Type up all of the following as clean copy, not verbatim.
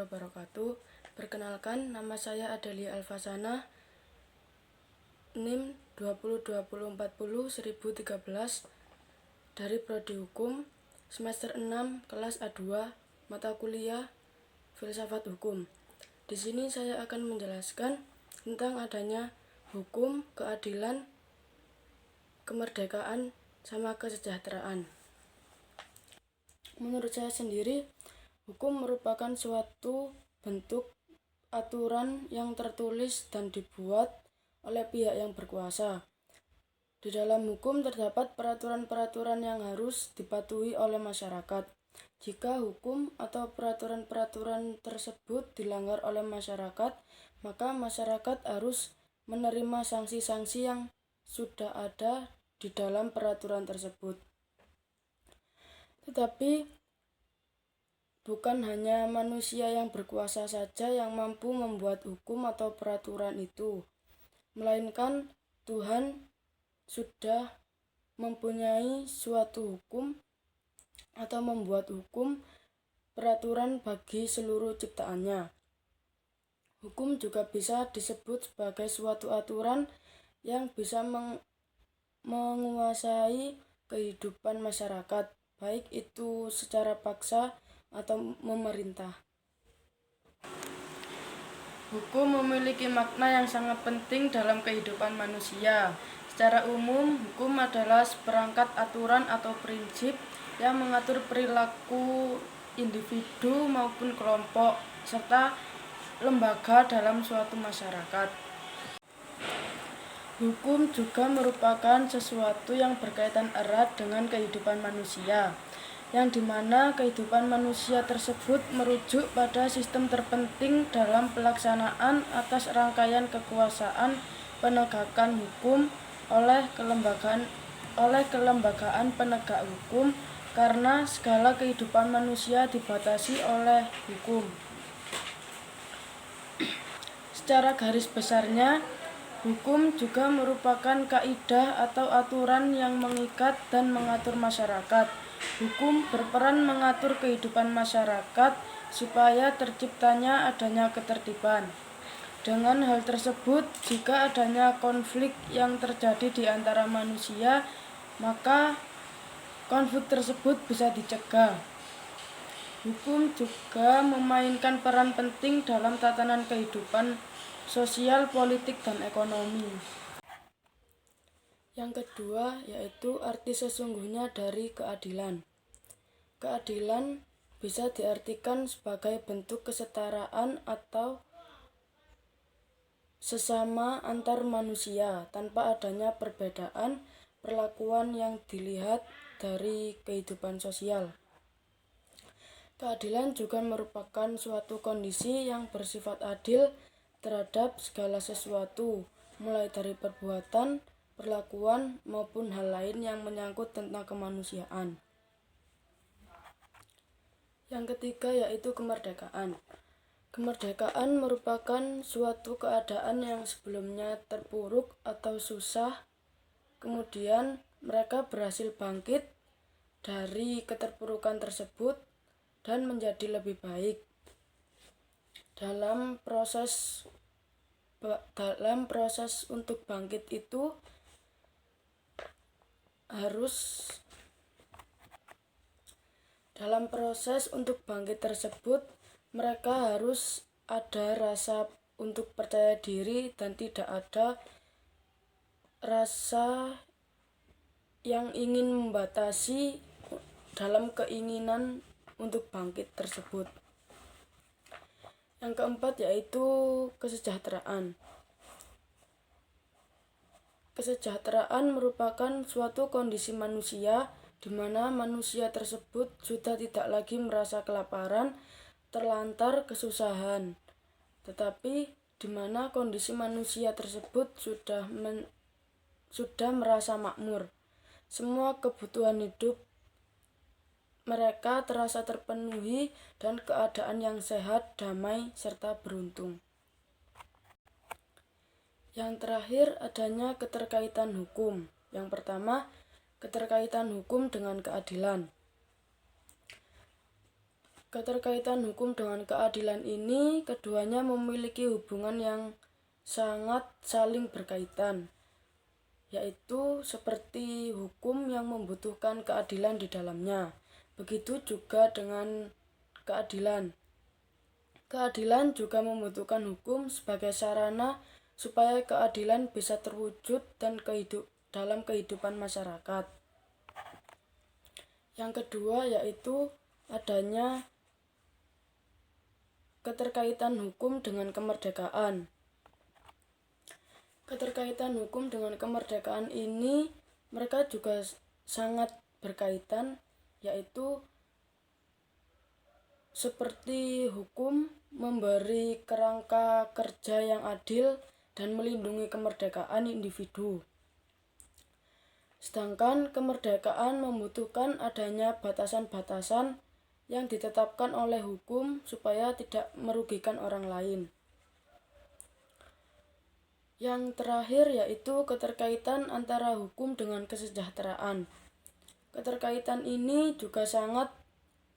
wabarakatuh. Perkenalkan, nama saya Adelia Alfasana, NIM 2020401013 dari Prodi Hukum, semester 6, kelas A2, mata kuliah Filsafat Hukum. Di sini saya akan menjelaskan tentang adanya hukum, keadilan, kemerdekaan, sama kesejahteraan. Menurut saya sendiri, hukum merupakan suatu bentuk aturan yang tertulis dan dibuat oleh pihak yang berkuasa. Di dalam hukum terdapat peraturan-peraturan yang harus dipatuhi oleh masyarakat. Jika hukum atau peraturan-peraturan tersebut dilanggar oleh masyarakat, maka masyarakat harus menerima sanksi-sanksi yang sudah ada di dalam peraturan tersebut. Tetapi bukan hanya manusia yang berkuasa saja yang mampu membuat hukum atau peraturan itu, melainkan Tuhan sudah mempunyai suatu hukum atau membuat hukum peraturan bagi seluruh ciptaannya. Hukum juga bisa disebut sebagai suatu aturan yang bisa menguasai kehidupan masyarakat, baik itu secara paksa atau memerintah. Hukum memiliki makna yang sangat penting dalam kehidupan manusia. Secara umum, hukum adalah seperangkat aturan atau prinsip yang mengatur perilaku individu maupun kelompok serta lembaga dalam suatu masyarakat. Hukum juga merupakan sesuatu yang berkaitan erat dengan kehidupan manusia, yang dimana kehidupan manusia tersebut merujuk pada sistem terpenting dalam pelaksanaan atas rangkaian kekuasaan penegakan hukum oleh kelembagaan penegak hukum, karena segala kehidupan manusia dibatasi oleh hukum. Secara garis besarnya, hukum juga merupakan kaidah atau aturan yang mengikat dan mengatur masyarakat. Hukum berperan mengatur kehidupan masyarakat supaya terciptanya adanya ketertiban. Dengan hal tersebut, jika adanya konflik yang terjadi di antara manusia, maka konflik tersebut bisa dicegah. Hukum juga memainkan peran penting dalam tatanan kehidupan sosial, politik, dan ekonomi. Yang kedua yaitu arti sesungguhnya dari keadilan. Keadilan bisa diartikan sebagai bentuk kesetaraan atau sesama antar manusia tanpa adanya perbedaan perlakuan yang dilihat dari kehidupan sosial. Keadilan juga merupakan suatu kondisi yang bersifat adil terhadap segala sesuatu, mulai dari perbuatan, perlakuan, maupun hal lain yang menyangkut tentang kemanusiaan. Yang ketiga yaitu kemerdekaan. Kemerdekaan merupakan suatu keadaan yang sebelumnya terpuruk atau susah, kemudian mereka berhasil bangkit dari keterpurukan tersebut dan menjadi lebih baik. Dalam proses untuk bangkit itu mereka harus ada rasa untuk percaya diri dan tidak ada rasa yang ingin membatasi dalam keinginan untuk bangkit tersebut. Yang keempat yaitu kesejahteraan. Kesejahteraan merupakan suatu kondisi manusia di mana manusia tersebut sudah tidak lagi merasa kelaparan, terlantar, kesusahan, tetapi di mana kondisi manusia tersebut sudah merasa makmur. Semua kebutuhan hidup mereka terasa terpenuhi dan keadaan yang sehat, damai, serta beruntung. Yang terakhir adanya keterkaitan hukum. Yang pertama, keterkaitan hukum dengan keadilan. Keterkaitan hukum dengan keadilan ini, keduanya memiliki hubungan yang sangat saling berkaitan, yaitu seperti hukum yang membutuhkan keadilan di dalamnya. Begitu juga dengan keadilan. Keadilan juga membutuhkan hukum sebagai sarana supaya keadilan bisa terwujud dan dalam kehidupan masyarakat. Yang kedua yaitu adanya keterkaitan hukum dengan kemerdekaan. Keterkaitan hukum dengan kemerdekaan ini mereka juga sangat berkaitan, yaitu seperti hukum memberi kerangka kerja yang adil dan melindungi kemerdekaan individu. Sedangkan kemerdekaan membutuhkan adanya batasan-batasan yang ditetapkan oleh hukum supaya tidak merugikan orang lain. Yang terakhir yaitu keterkaitan antara hukum dengan kesejahteraan. Keterkaitan ini juga sangat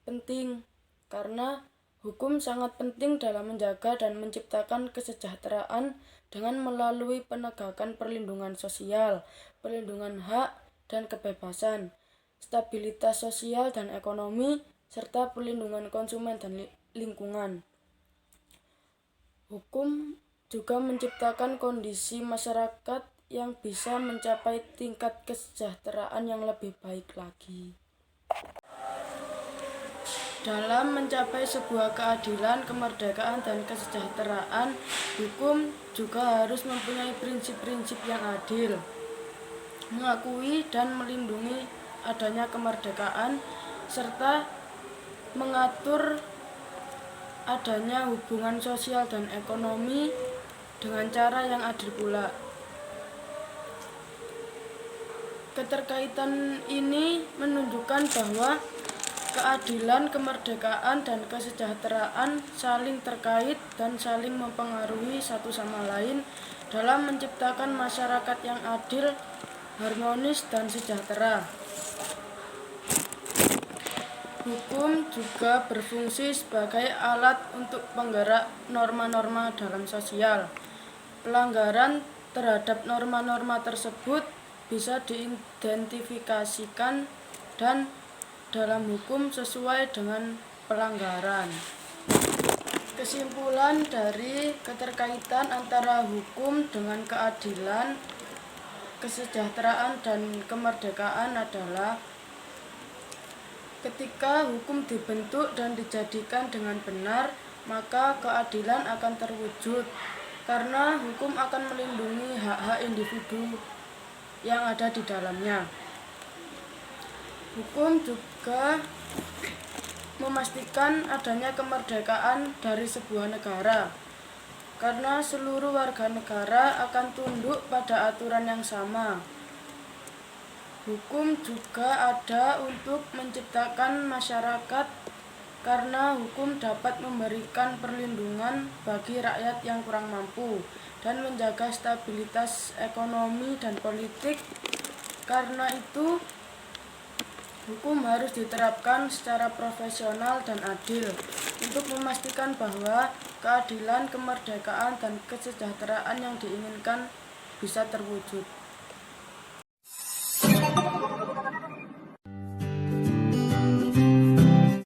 penting karena hukum sangat penting dalam menjaga dan menciptakan kesejahteraan dengan melalui penegakan perlindungan sosial, perlindungan hak dan kebebasan, stabilitas sosial dan ekonomi, serta perlindungan konsumen dan lingkungan. Hukum juga menciptakan kondisi masyarakat yang bisa mencapai tingkat kesejahteraan yang lebih baik lagi. Dalam mencapai sebuah keadilan, kemerdekaan, dan kesejahteraan, hukum juga harus mempunyai prinsip-prinsip yang adil, mengakui dan melindungi adanya kemerdekaan, serta mengatur adanya hubungan sosial dan ekonomi dengan cara yang adil pula. Keterkaitan ini menunjukkan bahwa keadilan, kemerdekaan, dan kesejahteraan saling terkait dan saling mempengaruhi satu sama lain dalam menciptakan masyarakat yang adil, harmonis, dan sejahtera. Hukum juga berfungsi sebagai alat untuk penggerak norma-norma dalam sosial. Pelanggaran terhadap norma-norma tersebut bisa diidentifikasikan dan dalam hukum sesuai dengan pelanggaran. Kesimpulan dari keterkaitan antara hukum dengan keadilan, kesejahteraan, dan kemerdekaan adalah ketika hukum dibentuk dan dijadikan dengan benar, maka keadilan akan terwujud karena hukum akan melindungi hak-hak individu yang ada di dalamnya. Hukum juga memastikan adanya kemerdekaan dari sebuah negara karena seluruh warga negara akan tunduk pada aturan yang sama. Hukum juga ada untuk menciptakan masyarakat karena hukum dapat memberikan perlindungan bagi rakyat yang kurang mampu dan menjaga stabilitas ekonomi dan politik. Karena itu, hukum harus diterapkan secara profesional dan adil untuk memastikan bahwa keadilan, kemerdekaan, dan kesejahteraan yang diinginkan bisa terwujud.